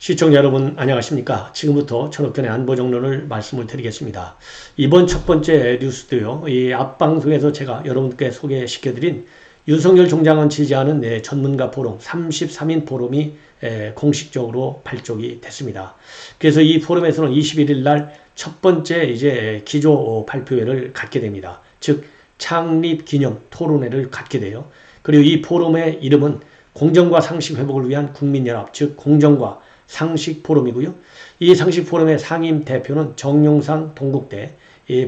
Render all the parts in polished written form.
시청자 여러분 안녕하십니까. 지금부터 천옥전의 안보정론을 말씀을 드리겠습니다. 이번 첫 번째 뉴스도요, 이 앞방송에서 제가 여러분께 소개시켜드린 윤석열 총장은 지지하는 전문가 포럼 33인 포럼이 공식적으로 발족이 됐습니다. 그래서 이 포럼에서는 21일 날 첫 번째 이제 기조 발표회를 갖게 됩니다. 즉 창립 기념 토론회를 갖게 돼요. 그리고 이 포럼의 이름은 공정과 상식 회복을 위한 국민연합, 즉 공정과 상식 포럼이고요. 이 상식 포럼의 상임 대표는 정용상 동국대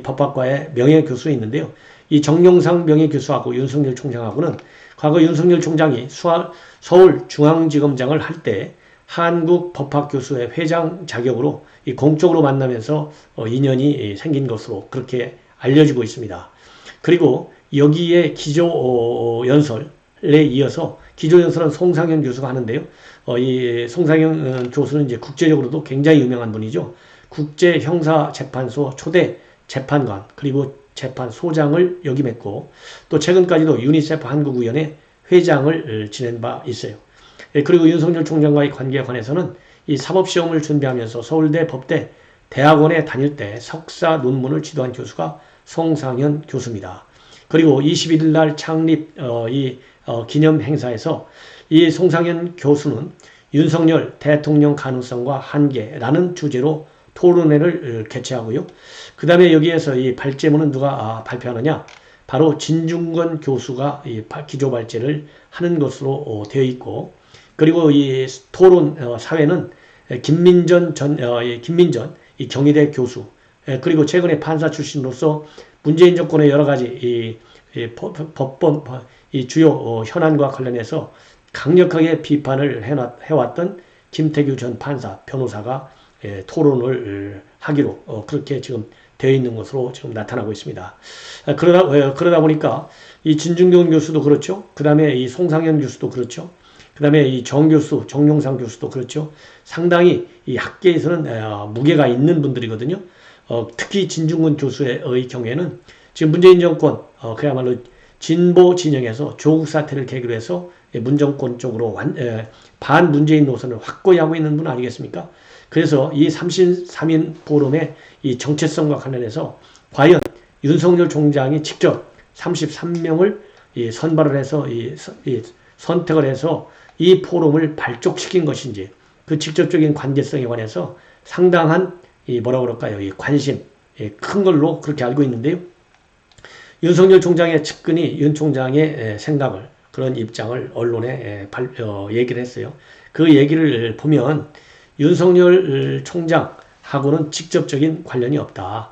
법학과의 명예교수 있는데요. 이 정용상 명예교수하고 윤석열 총장하고는 과거 윤석열 총장이 서울중앙지검장을 할 때 한국법학교수회 회장 자격으로 공적으로 만나면서 인연이 생긴 것으로 그렇게 알려지고 있습니다. 그리고 여기에 기조연설에 이어서 기조연설은 송상현 교수가 하는데요. 이 송상현 교수는 이제 국제적으로도 굉장히 유명한 분이죠. 국제형사재판소 초대 재판관 그리고 재판소장을 역임했고 또 최근까지도 유니세프 한국위원회 회장을 지낸 바 있어요. 그리고 윤석열 총장과의 관계에 관해서는 이 사법시험을 준비하면서 서울대 법대 대학원에 다닐 때 석사 논문을 지도한 교수가 송상현 교수입니다. 그리고 21일 날 창립 기념 행사에서 이 송상현 교수는 윤석열 대통령 가능성과 한계라는 주제로 토론회를 개최하고요. 그 다음에 여기에서 이 발제문은 누가 발표하느냐? 바로 진중권 교수가 이 기조 발제를 하는 것으로 되어 있고, 그리고 이 토론 사회는 김민전 이 경희대 교수, 그리고 최근에 판사 출신으로서 문재인 정권의 여러 가지 법본 주요 현안과 관련해서 강력하게 비판을 해왔던 김태규 전 판사 변호사가 토론을 하기로 그렇게 지금 되어 있는 것으로 지금 나타나고 있습니다. 그러다 보니까 이 진중권 교수도 그렇죠. 그 다음에 이 송상현 교수도 그렇죠. 그 다음에 이 정 교수, 정용상 교수도 그렇죠. 상당히 이 학계에서는 무게가 있는 분들이거든요. 특히 진중권 교수의 경우에는 지금 문재인 정권 그야말로 진보 진영에서 조국 사태를 계기로 해서 문정권 쪽으로 반문재인 노선을 확고히 하고 있는 분 아니겠습니까? 그래서 이 33인 포럼의 이 정체성과 관련해서 과연 윤석열 총장이 직접 33명을 선발을 해서 선택을 해서 이 포럼을 발족시킨 것인지 그 직접적인 관계성에 관해서 상당한 뭐라고 그럴까요? 이 관심 큰 걸로 그렇게 알고 있는데요. 윤석열 총장의 측근이 윤 총장의 생각을 그런 입장을 언론에 얘기를 했어요. 그 얘기를 보면 윤석열 총장하고는 직접적인 관련이 없다.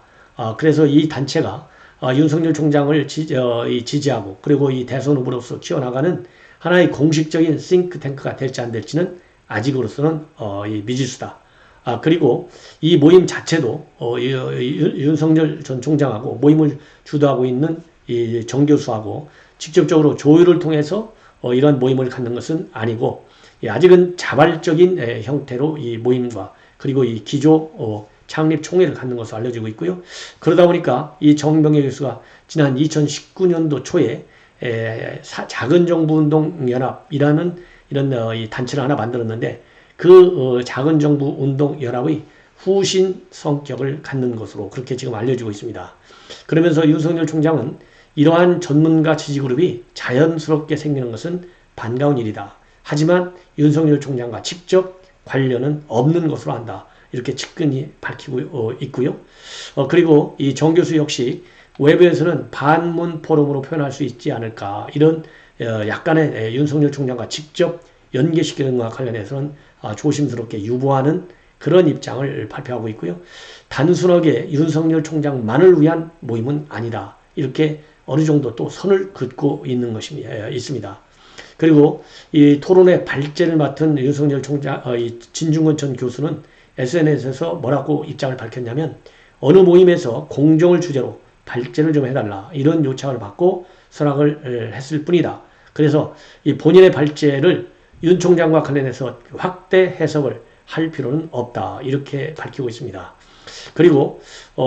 그래서 이 단체가 윤석열 총장을 지지하고 그리고 이 대선 후보로서 키워나가는 하나의 공식적인 싱크탱크가 될지 안 될지는 아직으로서는 미지수다. 그리고 이 모임 자체도 윤석열 전 총장하고 모임을 주도하고 있는 이 정 교수하고 직접적으로 조율을 통해서 이런 모임을 갖는 것은 아니고 아직은 자발적인 형태로 이 모임과 그리고 이 기조 창립 총회를 갖는 것으로 알려지고 있고요. 그러다 보니까 이 정병혜 교수가 지난 2019년도 초에 작은 정부 운동 연합이라는 이런 이 단체를 하나 만들었는데 그 작은 정부 운동 연합의 후신 성격을 갖는 것으로 그렇게 지금 알려지고 있습니다. 그러면서 윤석열 총장은 이러한 전문가 지지그룹이 자연스럽게 생기는 것은 반가운 일이다. 하지만 윤석열 총장과 직접 관련은 없는 것으로 안다. 이렇게 측근이 밝히고 있고요. 그리고 이 정 교수 역시 외부에서는 반문 포럼으로 표현할 수 있지 않을까. 이런 약간의 윤석열 총장과 직접 연계시키는 것과 관련해서는 조심스럽게 유보하는 그런 입장을 발표하고 있고요. 단순하게 윤석열 총장만을 위한 모임은 아니다. 이렇게 어느 정도 또 선을 긋고 있는 것이 있습니다. 그리고 이 토론의 발제를 맡은 윤석열 총장, 진중권 전 교수는 SNS에서 뭐라고 입장을 밝혔냐면 어느 모임에서 공정을 주제로 발제를 좀 해달라 이런 요청을 받고 선악을 했을 뿐이다. 그래서 이 본인의 발제를 윤 총장과 관련해서 확대 해석을 할 필요는 없다. 이렇게 밝히고 있습니다. 그리고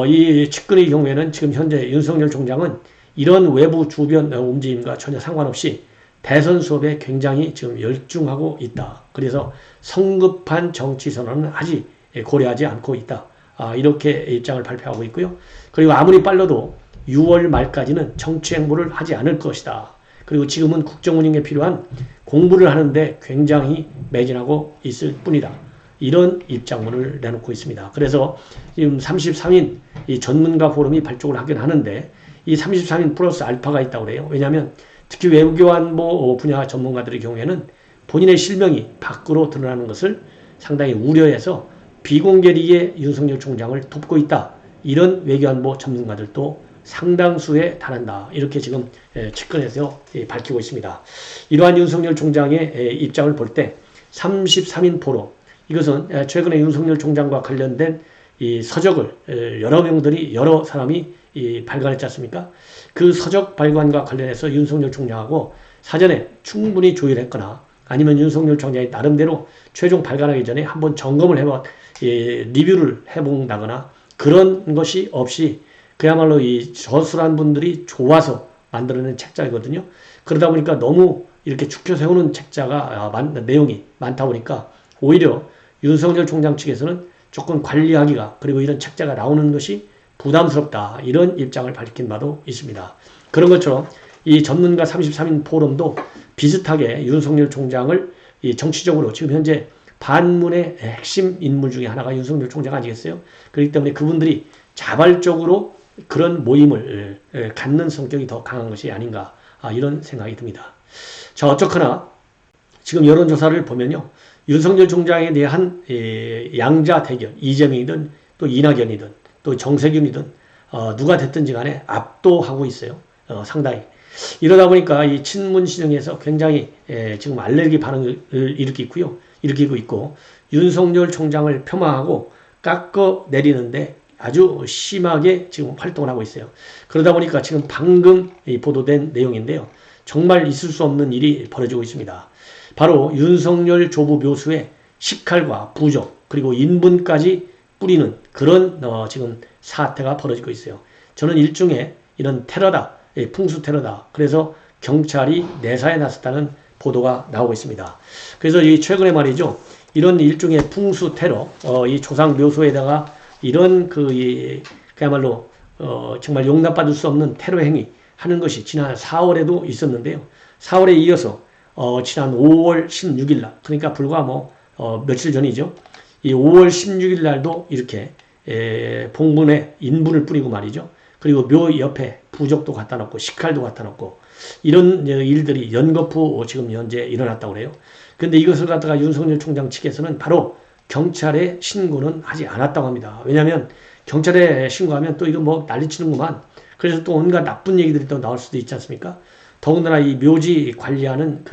이 측근의 경우에는 지금 현재 윤석열 총장은 이런 외부 주변 움직임과 전혀 상관없이 대선 수업에 굉장히 지금 열중하고 있다. 그래서 성급한 정치 선언은 아직 고려하지 않고 있다. 이렇게 입장을 발표하고 있고요. 그리고 아무리 빨라도 6월 말까지는 정치 행보를 하지 않을 것이다. 그리고 지금은 국정 운영에 필요한 공부를 하는데 굉장히 매진하고 있을 뿐이다. 이런 입장문을 내놓고 있습니다. 그래서 지금 33인 이 전문가 포럼이 발족을 하긴 하는데 이 33인 플러스 알파가 있다고 그래요. 왜냐하면 특히 외교안보 분야 전문가들의 경우에는 본인의 실명이 밖으로 드러나는 것을 상당히 우려해서 비공개리에 윤석열 총장을 돕고 있다. 이런 외교안보 전문가들도 상당수에 달한다. 이렇게 지금 측근에서 밝히고 있습니다. 이러한 윤석열 총장의 입장을 볼 때 33인 포럼, 이것은 최근에 윤석열 총장과 관련된 이 서적을 여러 사람이 발간했지 않습니까? 그 서적 발간과 관련해서 윤석열 총장하고 사전에 충분히 조율했거나 아니면 윤석열 총장이 나름대로 최종 발간하기 전에 한번 점검을 리뷰를 해본다거나 그런 것이 없이 그야말로 이 저술한 분들이 좋아서 만들어낸 책자이거든요. 그러다 보니까 너무 이렇게 축혀 세우는 책자가 내용이 많다 보니까 오히려 윤석열 총장 측에서는 조금 관리하기가 그리고 이런 책자가 나오는 것이 부담스럽다. 이런 입장을 밝힌 바도 있습니다. 그런 것처럼 이 전문가 33인 포럼도 비슷하게 윤석열 총장을 이 정치적으로 지금 현재 반문의 핵심 인물 중에 하나가 윤석열 총장 아니겠어요? 그렇기 때문에 그분들이 자발적으로 그런 모임을 갖는 성격이 더 강한 것이 아닌가 이런 생각이 듭니다. 자, 어쨌거나 지금 여론조사를 보면요. 윤석열 총장에 대한 양자 대결, 이재명이든 또 이낙연이든 또 정세균이든 누가 됐든지 간에 압도하고 있어요. 상당히. 이러다 보니까 이 친문 진영에서 굉장히 지금 알레르기 반응을 일으키고 있고 윤석열 총장을 폄하하고 깎아 내리는데 아주 심하게 지금 활동을 하고 있어요. 그러다 보니까 지금 방금 보도된 내용인데요. 정말 있을 수 없는 일이 벌어지고 있습니다. 바로 윤석열 조부 묘수에 식칼과 부적 그리고 인분까지 뿌리는 그런 지금 사태가 벌어지고 있어요. 저는 일종의 이런 테러다, 풍수 테러다. 그래서 경찰이 내사에 나섰다는 보도가 나오고 있습니다. 그래서 이 최근에 말이죠. 이런 일종의 풍수 테러, 이 조상 묘소에다가 이런 그야말로 정말 용납받을 수 없는 테러 행위 하는 것이 지난 4월에도 있었는데요. 4월에 이어서 지난 5월 16일 날, 그러니까 불과 며칠 전이죠. 이 5월 16일 날도 이렇게 봉분에 인분을 뿌리고 말이죠. 그리고 묘 옆에 부적도 갖다 놓고 식칼도 갖다 놓고 이런 일들이 연거푸 지금 현재 일어났다고 그래요. 그런데 이것을 갖다가 윤석열 총장 측에서는 바로 경찰에 신고는 하지 않았다고 합니다. 왜냐하면 경찰에 신고하면 또 이거 난리치는구만. 그래서 또 온갖 나쁜 얘기들이 또 나올 수도 있지 않습니까? 더군다나 이 묘지 관리하는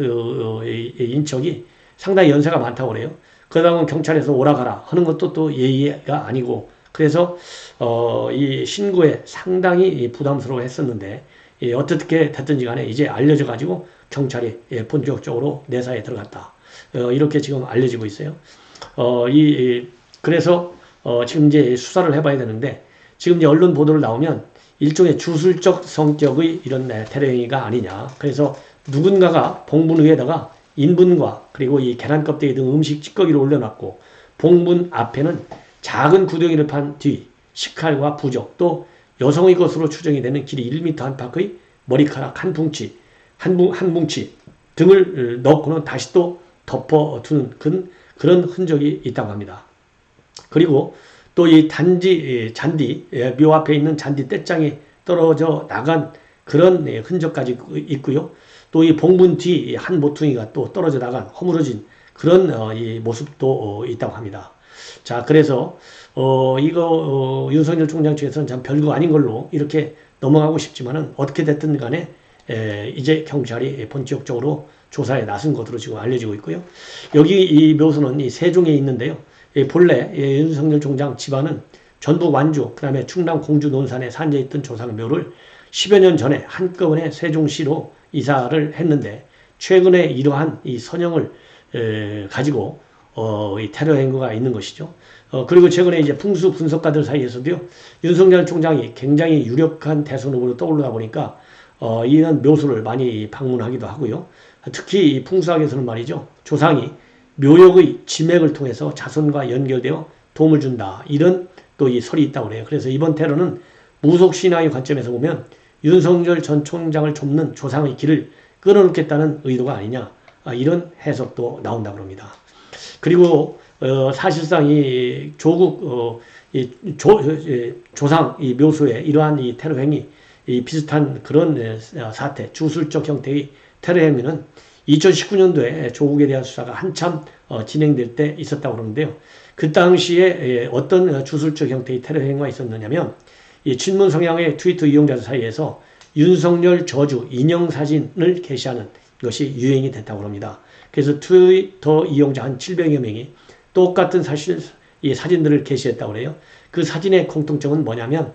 인척이 상당히 연세가 많다고 그래요. 그러다 보면 경찰에서 오라가라 하는 것도 또 예의가 아니고 그래서 이 신고에 상당히 부담스러워 했었는데 어떻게 됐든지 간에 이제 알려져 가지고 경찰이 본격적으로 내사에 들어갔다. 이렇게 지금 알려지고 있어요. 그래서 지금 이제 수사를 해봐야 되는데 지금 이제 언론 보도를 나오면 일종의 주술적 성격의 이런 테러 행위가 아니냐. 그래서 누군가가 봉분 위에다가 인분과 그리고 이 계란 껍데기 등 음식 찌꺼기를 올려놨고 봉분 앞에는 작은 구덩이를 판 뒤 식칼과 부적 또 여성의 것으로 추정이 되는 길이 1m 안팎의 머리카락 한 뭉치 등을 넣고는 다시 또 덮어두는 그런 흔적이 있다고 합니다. 그리고 또 이 잔디, 묘 앞에 있는 잔디 떼장이 떨어져 나간 그런 흔적까지 있고요. 또 이 봉분 뒤 한 모퉁이가 또 떨어져 나간 허물어진 그런 이 모습도 있다고 합니다. 자, 그래서 이거 윤석열 총장 측에서는 참 별거 아닌 걸로 이렇게 넘어가고 싶지만은 어떻게 됐든 간에 이제 경찰이 본격적으로 조사에 나선 것으로 지금 알려지고 있고요. 여기 이 묘소는 이 세종에 있는데요. 본래 윤석열 총장 집안은 전북 완주, 그 다음에 충남 공주 논산에 산재 있던 조상묘를 10여 년 전에 한꺼번에 세종시로 이사를 했는데 최근에 이러한 이 선영을 가지고 이 테러 행위가 있는 것이죠. 그리고 최근에 이제 풍수 분석가들 사이에서도요, 윤석열 총장이 굉장히 유력한 대선 후보로 떠오르다 보니까 이런 묘소를 많이 방문하기도 하고요. 특히 이 풍수학에서는 말이죠. 조상이 묘역의 지맥을 통해서 자손과 연결되어 도움을 준다. 이런 또 이 설이 있다고 그래요. 그래서 이번 테러는 무속신앙의 관점에서 보면 윤석열 전 총장을 좁는 조상의 길을 끊어놓겠다는 의도가 아니냐. 이런 해석도 나온다고 합니다. 그리고 사실상 이 조국 조상 이 묘소에 이러한 이 테러 행위 이 비슷한 그런 사태 주술적 형태의 테러 행위는 2019년도에 조국에 대한 수사가 한참 진행될 때 있었다고 그러는데요. 그 당시에 어떤 주술적 형태의 테러 행위가 있었느냐면 이 친문 성향의 트위터 이용자들 사이에서 윤석열 저주 인형 사진을 게시하는 것이 유행이 됐다고 합니다. 그래서 트위터 이용자 한 700여 명이 똑같은 이 사진들을 게시했다고 해요. 그 사진의 공통점은 뭐냐면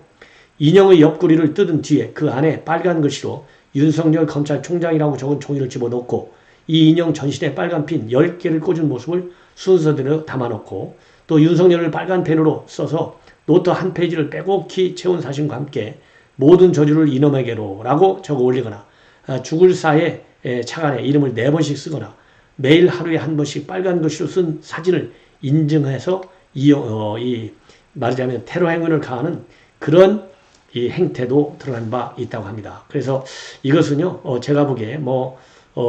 인형의 옆구리를 뜯은 뒤에 그 안에 빨간 글씨로 윤석열 검찰총장이라고 적은 종이를 집어넣고 이 인형 전신에 빨간 핀 10개를 꽂은 모습을 순서대로 담아놓고 또 윤석열을 빨간 펜으로 써서 노트 한 페이지를 빼곡히 채운 사진과 함께 모든 저주를 이놈에게로 라고 적어 올리거나 죽을 사에 차간에 이름을 4번씩 쓰거나 매일 하루에 한 번씩 빨간 글씨로 쓴 사진을 인증해서 말하자면 테러 행위를 가하는 그런 이 행태도 드러난 바 있다고 합니다. 그래서 이것은요, 제가 보기에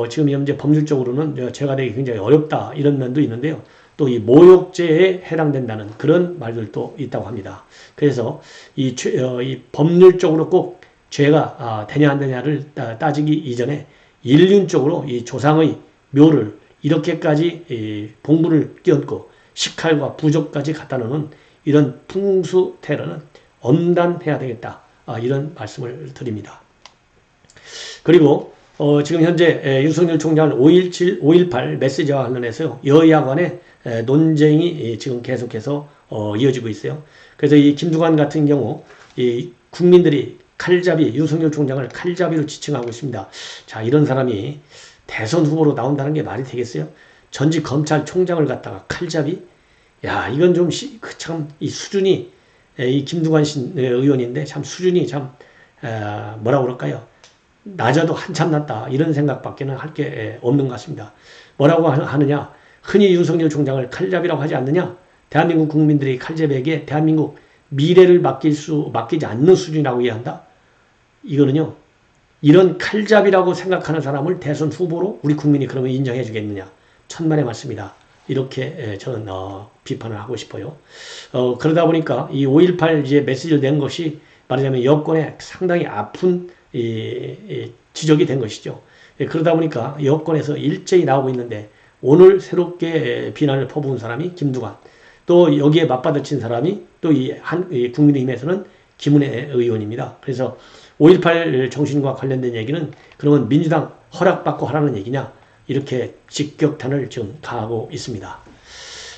지금 현재 법률적으로는 제가 되기 굉장히 어렵다 이런 면도 있는데요. 또 이 모욕죄에 해당된다는 그런 말들도 있다고 합니다. 그래서 이 법률적으로 꼭 죄가 되냐 안 되냐를 따지기 이전에 인륜적으로 이 조상의 묘를 이렇게까지 봉분을 끼얹고 식칼과 부적까지 갖다 놓는 이런 풍수 테러는 엄단해야 되겠다. 이런 말씀을 드립니다. 그리고 지금 현재 윤석열 총장은 5.17, 5.18 메시지와 관련해서 여야 간의 논쟁이 지금 계속해서 이어지고 있어요. 그래서 이 김두관 같은 경우 이 국민들이 윤석열 총장을 칼잡이로 지칭하고 있습니다. 자, 이런 사람이 대선 후보로 나온다는 게 말이 되겠어요? 전직 검찰총장을 갖다가 칼잡이? 야, 이건 좀 이 수준이 이 김두관 의원인데 참 수준이 참 뭐라고 그럴까요? 낮아도 한참 낮다 이런 생각밖에는 할 게 없는 것 같습니다. 뭐라고 하느냐? 흔히 윤석열 총장을 칼잡이라고 하지 않느냐? 대한민국 국민들이 칼잡이에게 대한민국 미래를 맡기지 않는 수준이라고 이해한다? 이거는요. 이런 칼잡이라고 생각하는 사람을 대선 후보로 우리 국민이 그러면 인정해 주겠느냐? 천만의 말씀이다. 이렇게 저는 비판을 하고 싶어요. 그러다 보니까 이 5.18 이제 메시지를 낸 것이 말하자면 여권에 상당히 아픈 지적이 된 것이죠. 그러다 보니까 여권에서 일제히 나오고 있는데 오늘 새롭게 비난을 퍼부은 사람이 김두관, 또 여기에 맞받아친 사람이 또 이 국민의힘에서는 김은혜 의원입니다. 그래서 5.18 정신과 관련된 얘기는 그러면 민주당 허락받고 하라는 얘기냐? 이렇게 직격탄을 지금 가하고 있습니다.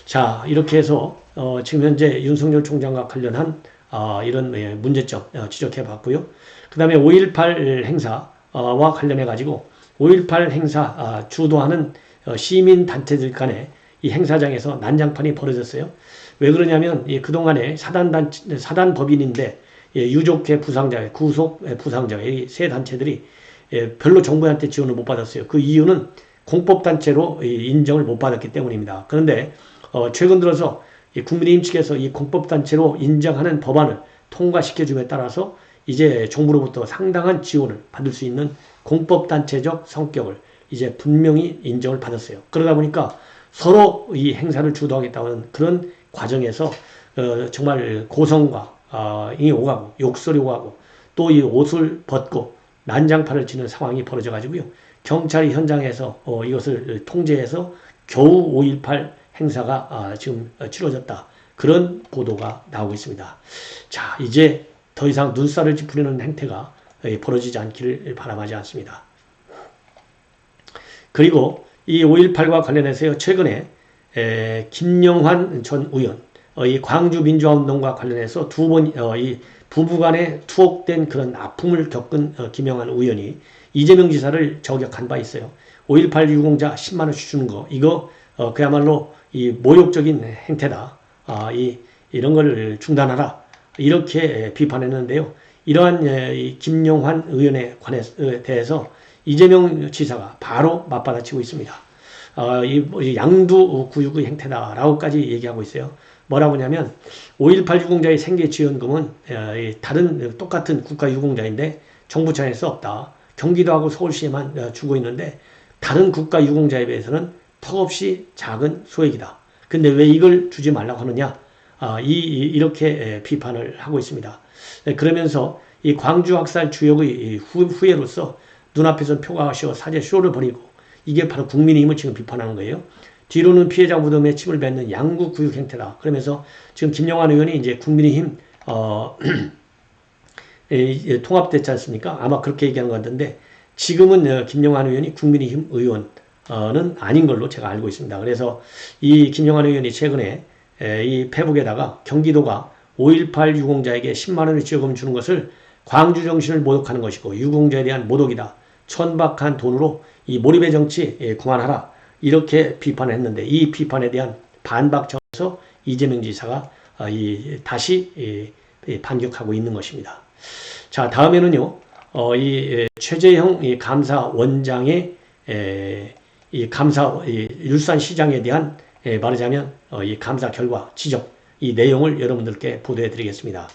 자, 이렇게 해서 지금 현재 윤석열 총장과 관련한 이런 문제점 지적해 봤고요. 그 다음에 5.18 행사와 관련해 가지고 5.18 행사 주도하는 시민단체들 간에 이 행사장에서 난장판이 벌어졌어요. 왜 그러냐면 그동안에 사단법인인데 유족회 부상자회, 구속 부상자회 이 세 단체들이 별로 정부한테 지원을 못 받았어요. 그 이유는 공법단체로 인정을 못 받았기 때문입니다. 그런데 최근 들어서 국민의힘 측에서 이 공법단체로 인정하는 법안을 통과시켜줌에 따라서 이제 정부로부터 상당한 지원을 받을 수 있는 공법단체적 성격을 이제 분명히 인정을 받았어요. 그러다 보니까 서로 이 행사를 주도하겠다는 그런 과정에서 정말 고성과 이 오가고 욕설이 오가고 또 이 옷을 벗고 난장판을 치는 상황이 벌어져 가지고요. 경찰이 현장에서 이것을 통제해서 겨우 5.18 행사가 지금 치러졌다. 그런 보도가 나오고 있습니다. 자, 이제 더 이상 눈살을 찌푸리는 행태가 벌어지지 않기를 바람하지 않습니다. 그리고 이 5.18과 관련해서요, 최근에 김영환 전 의원, 이 광주민주화운동과 관련해서 두 번 이 부부간에 투옥된 그런 아픔을 겪은 김영환 의원이 이재명 지사를 저격한 바 있어요. 5.18 유공자 10만 원씩 주는 거, 이거 그야말로 이 모욕적인 행태다. 이런 걸 중단하라. 이렇게 비판했는데요. 이러한 이 김영환 의원에 대해서 이재명 지사가 바로 맞받아치고 있습니다. 이 양두구육의 행태다라고까지 얘기하고 있어요. 뭐라고 하냐면 5.18 유공자의 생계지원금은 다른 똑같은 국가유공자인데 정부 차원에서 없다. 경기도하고 서울시에만 주고 있는데 다른 국가유공자에 비해서는 턱없이 작은 소액이다. 근데 왜 이걸 주지 말라고 하느냐? 이렇게 비판을 하고 있습니다. 그러면서 이 광주 학살 주역의 후예로서 눈앞에서 표가 씌워 사제 쇼를 벌이고 이게 바로 국민의힘을 지금 비판하는 거예요. 뒤로는 피해자 무덤에 침을 뱉는 양구 구육 행태다. 그러면서 지금 김영환 의원이 이제 국민의힘 통합됐지 않습니까? 아마 그렇게 얘기하는 것 같은데 지금은 김영환 의원이 국민의힘 의원은 아닌 걸로 제가 알고 있습니다. 그래서 이 김영환 의원이 최근에 이 페북에다가 경기도가 5.18 유공자에게 10만 원의 지원금 주는 것을 광주 정신을 모독하는 것이고 유공자에 대한 모독이다. 천박한 돈으로 이 몰입의 정치 그만하라. 이렇게 비판을 했는데 이 비판에 대한 반박 차원에서 이재명 지사가 다시 반격하고 있는 것입니다. 자, 다음에는요. 이 최재형 감사원장의 이 율산시장에 대한 말하자면 이 감사 결과 지적 이 내용을 여러분들께 보도해 드리겠습니다.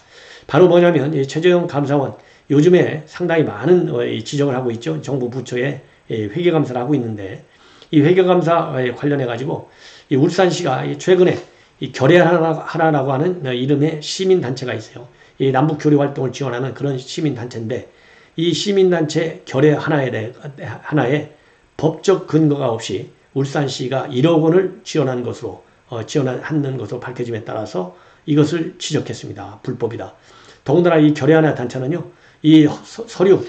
바로 뭐냐면 최재형 감사원 요즘에 상당히 많은 지적을 하고 있죠. 정부 부처에 회계감사를 하고 있는데 이 회계감사에 관련해 가지고 이 울산시가 최근에 이 결의하나라고 하는 이름의 시민단체가 있어요. 이 남북교류 활동을 지원하는 그런 시민단체인데 이 시민단체 결의하나에 법적 근거가 없이 울산시가 1억 원을 지원한 것으로 밝혀짐에 따라서 이것을 지적했습니다. 불법이다. 더군다나 이 결의하나 단체는요, 이 서류,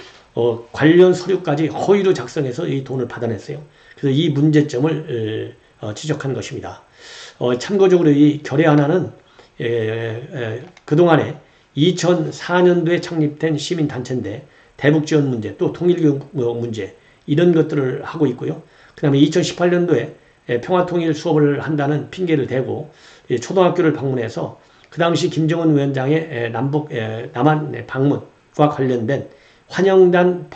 관련 서류까지 허위로 작성해서 이 돈을 받아냈어요. 그래서 이 문제점을 지적한 것입니다. 참고적으로 이 결의하나는 그동안에 2004년도에 창립된 시민단체인데 대북지원 문제, 또 통일교육 문제 이런 것들을 하고 있고요. 그 다음에 2018년도에 평화통일 수업을 한다는 핑계를 대고 초등학교를 방문해서 그 당시 김정은 위원장의 남한 방문과 관련된 환영단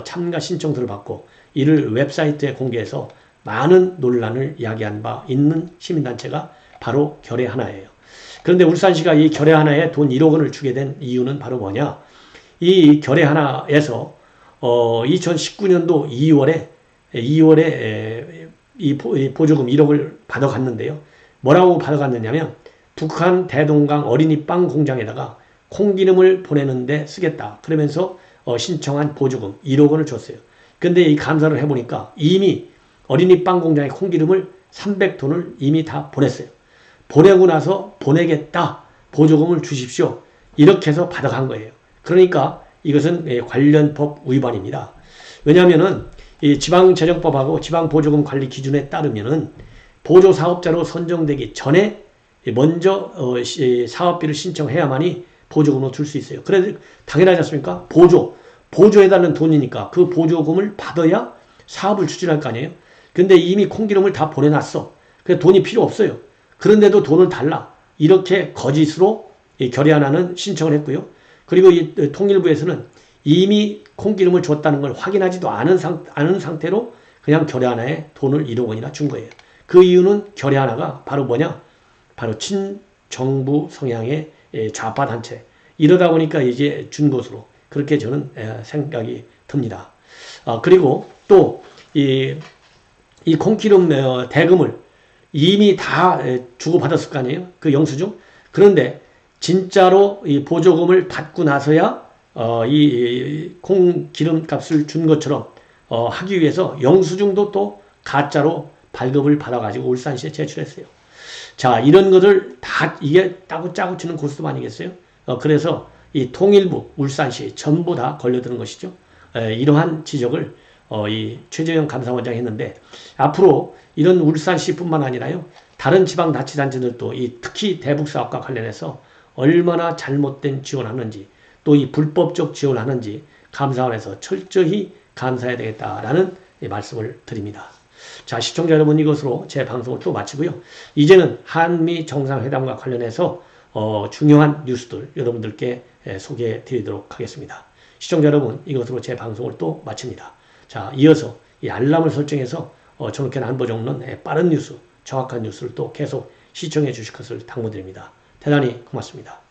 참가 신청서를 받고 이를 웹사이트에 공개해서 많은 논란을 야기한 바 있는 시민단체가 바로 결의하나예요. 그런데 울산시가 이 결의하나에 돈 1억 원을 주게 된 이유는 바로 뭐냐? 이 결의하나에서 2019년도 2월에 이 보조금 1억을 받아갔는데요. 뭐라고 받아갔느냐면 북한 대동강 어린이 빵 공장에다가 콩기름을 보내는데 쓰겠다. 그러면서 신청한 보조금 1억 원을 줬어요. 근데 이 감사를 해보니까 이미 어린이 빵 공장에 콩기름을 300톤을 이미 다 보냈어요. 보내고 나서 보내겠다. 보조금을 주십시오. 이렇게 해서 받아간 거예요. 그러니까 이것은 관련 법 위반입니다. 왜냐하면은 이 지방재정법하고 지방보조금 관리 기준에 따르면은 보조사업자로 선정되기 전에 먼저 사업비를 신청해야만이 보조금을 줄 수 있어요. 그래서 당연하지 않습니까? 보조해달라는 돈이니까 그 보조금을 받아야 사업을 추진할 거 아니에요? 근데 이미 콩기름을 다 보내놨어. 그래서 돈이 필요 없어요. 그런데도 돈을 달라. 이렇게 거짓으로 결의하나는 신청을 했고요. 그리고 이 통일부에서는 이미 콩기름을 줬다는 걸 확인하지도 않은 상태로 그냥 결의하나에 돈을 1억 원이나 준 거예요. 그 이유는 결의하나가 바로 뭐냐? 바로 친정부 성향의 좌파 단체. 이러다 보니까 이제 준 것으로 그렇게 저는 생각이 듭니다. 그리고 또 이 콩기름 대금을 이미 다 주고받았을 거 아니에요? 그 영수증? 그런데 진짜로 이 보조금을 받고 나서야 이 콩기름 값을 준 것처럼 하기 위해서 영수증도 또 가짜로 발급을 받아가지고 울산시에 제출했어요. 자, 이런 것을 다 이게 짜고 치는 고스톱 아니겠어요? 그래서 이 통일부, 울산시 전부 다 걸려드는 것이죠. 이러한 지적을 이 최재형 감사원장이 했는데 앞으로 이런 울산시뿐만 아니라요. 다른 지방자치단체들도 특히 대북사업과 관련해서 얼마나 잘못된 지원하는지 또 이 불법적 지원하는지 감사원에서 철저히 감사해야 되겠다라는 말씀을 드립니다. 자, 시청자 여러분, 이것으로 제 방송을 또 마치고요. 이제는 한미 정상회담과 관련해서 중요한 뉴스들 여러분들께 소개해 드리도록 하겠습니다. 시청자 여러분, 이것으로 제 방송을 또 마칩니다. 자, 이어서 이 알람을 설정해서 저녁엔 안보 정론 빠른 뉴스, 정확한 뉴스를 또 계속 시청해 주실 것을 당부드립니다. 대단히 고맙습니다.